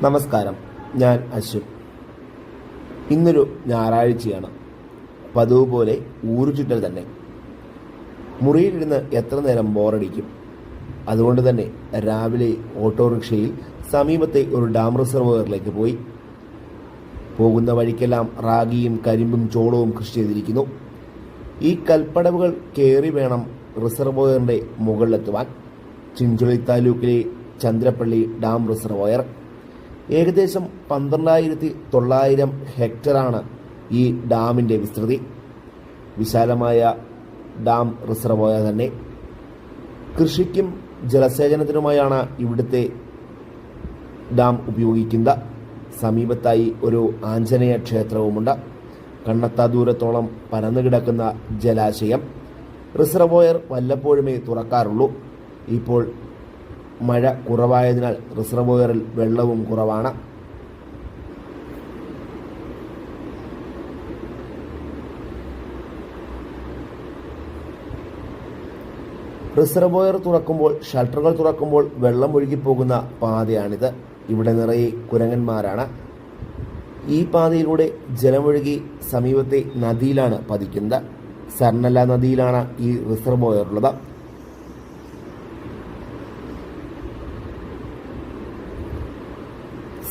നമസ്കാരം, ഞാൻ അശ്വിൻ. ഇന്നൊരു ഞായറാഴ്ചയാണ്. പതിവ് പോലെ ഊരുചുറ്റൽ തന്നെ. മുറിയിലിരുന്ന് എത്ര നേരം ബോറടിക്കും. അതുകൊണ്ട് തന്നെ രാവിലെ ഓട്ടോറിക്ഷയിൽ സമീപത്തെ ഒരു ഡാം റിസർവോയറിലേക്ക് പോയി. പോകുന്ന വഴിക്കെല്ലാം റാഗിയും കരിമ്പും ചോളവും കൃഷി ചെയ്തിരിക്കുന്നു. ഈ കൽപ്പടവുകൾ കയറി വേണം റിസർവോയറിൻ്റെ മുകളിലെത്തുവാൻ. ചിഞ്ചുളി താലൂക്കിലെ ചന്ദ്രപ്പള്ളി ഡാം റിസർവോയർ ഏകദേശം 12,900 ഹെക്ടറാണ് ഈ ഡാമിൻ്റെ വിസ്തൃതി. വിശാലമായ ഡാം റിസർവോയർ തന്നെ. കൃഷിക്കും ജലസേചനത്തിനുമായാണ് ഇവിടുത്തെ ഡാം ഉപയോഗിക്കുന്നത്. സമീപത്തായി ഒരു ആഞ്ജനേയ ക്ഷേത്രവുമുണ്ട്. കണ്ണെത്താ ദൂരത്തോളം പരന്നു കിടക്കുന്ന ജലാശയം. റിസർവോയർ വല്ലപ്പോഴുമേ തുറക്കാറുള്ളൂ. ഇപ്പോൾ മഴ കുറവായതിനാൽ റിസർവോയറിൽ വെള്ളവും കുറവാണ്. റിസർവോയർ തുറക്കുമ്പോൾ, ഷട്ടറുകൾ തുറക്കുമ്പോൾ വെള്ളം ഒഴുകിപ്പോകുന്ന പാതയാണിത്. ഇവിടെ നിറയെ കുരങ്ങന്മാരാണ്. ഈ പാതയിലൂടെ ജലമൊഴുകി സമീപത്തെ നദിയിലാണ് പതിക്കുന്നത്. സർണല നദിയിലാണ് ഈ റിസർവോയർ ഉള്ളത്.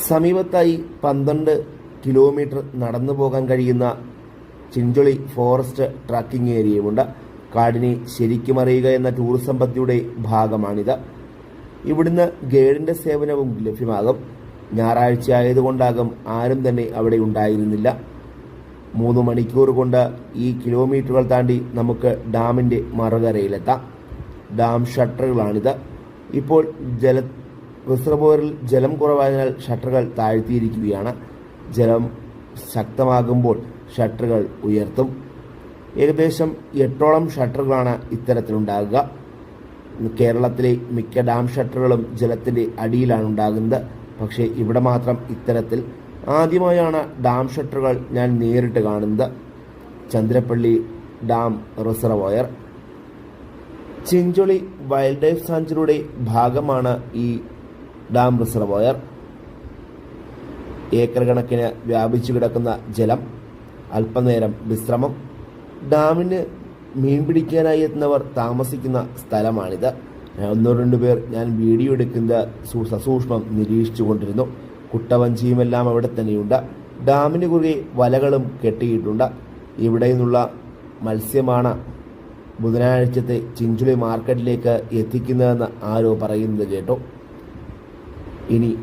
സമീപത്തായി 12 കിലോമീറ്റർ നടന്നു പോകാൻ കഴിയുന്ന ചിഞ്ചുളി ഫോറസ്റ്റ് ട്രക്കിംഗ് ഏരിയയുമുണ്ട്. കാടിനെ ശരിക്കും അറിയുക എന്ന ടൂറിസം പദ്ധതിയുടെ ഭാഗമാണിത്. ഇവിടുന്ന് ഗൈഡിൻ്റെ സേവനവും ലഭ്യമാകും. ഞായറാഴ്ച ആയതുകൊണ്ടാകും ആരും തന്നെ അവിടെ ഉണ്ടായിരുന്നില്ല. 3 മണിക്കൂർ കൊണ്ട് ഈ കിലോമീറ്ററുകൾ താണ്ടി നമുക്ക് ഡാമിൻ്റെ മറുകരയിലെത്താം. ഡാം ഷട്ടറുകളാണിത്. ഇപ്പോൾ റിസർവോയറിൽ ജലം കുറവായതിനാൽ ഷട്ടറുകൾ താഴ്ത്തിയിരിക്കുകയാണ്. ജലം ശക്തമാകുമ്പോൾ ഷട്ടറുകൾ ഉയർത്തും. ഏകദേശം 8ഓളം ഷട്ടറുകളാണ് ഇത്തരത്തിലുണ്ടാകുക. കേരളത്തിലെ മിക്ക ഡാം ഷട്ടറുകളും ജലത്തിൻ്റെ അടിയിലാണ് ഉണ്ടാകുന്നത്. പക്ഷേ ഇവിടെ മാത്രം ഇത്തരത്തിൽ ആദ്യമായാണ് ഡാം ഷട്ടറുകൾ ഞാൻ നേരിട്ട് കാണുന്നത്. Chandrappally dam reservoir Chinchuli wildlife സാഞ്ചുറിയുടെ ഭാഗമാണ് ഈ ഡാം റിസർവോയർ. ഏക്കർ കണക്കിന് വ്യാപിച്ചു കിടക്കുന്ന ജലം. അല്പനേരം വിശ്രമം. ഡാമിന് മീൻ പിടിക്കാനായി എത്തുന്നവർ താമസിക്കുന്ന സ്ഥലമാണിത്. 1-2 പേർ ഞാൻ വീഡിയോ എടുക്കുന്നത് സസൂക്ഷ്മം നിരീക്ഷിച്ചു കൊണ്ടിരുന്നു. കുട്ടവഞ്ചിയുമെല്ലാം അവിടെ തന്നെയുണ്ട്. ഡാമിന് കുറുകെ വലകളും കെട്ടിയിട്ടുണ്ട്. ഇവിടെ നിന്നുള്ള മത്സ്യമാണ് ബുധനാഴ്ചത്തെ ചിഞ്ചുളി മാർക്കറ്റിലേക്ക് എത്തിക്കുന്നതെന്ന് ആരോ പറയുന്നത് കേട്ടു. ഇനി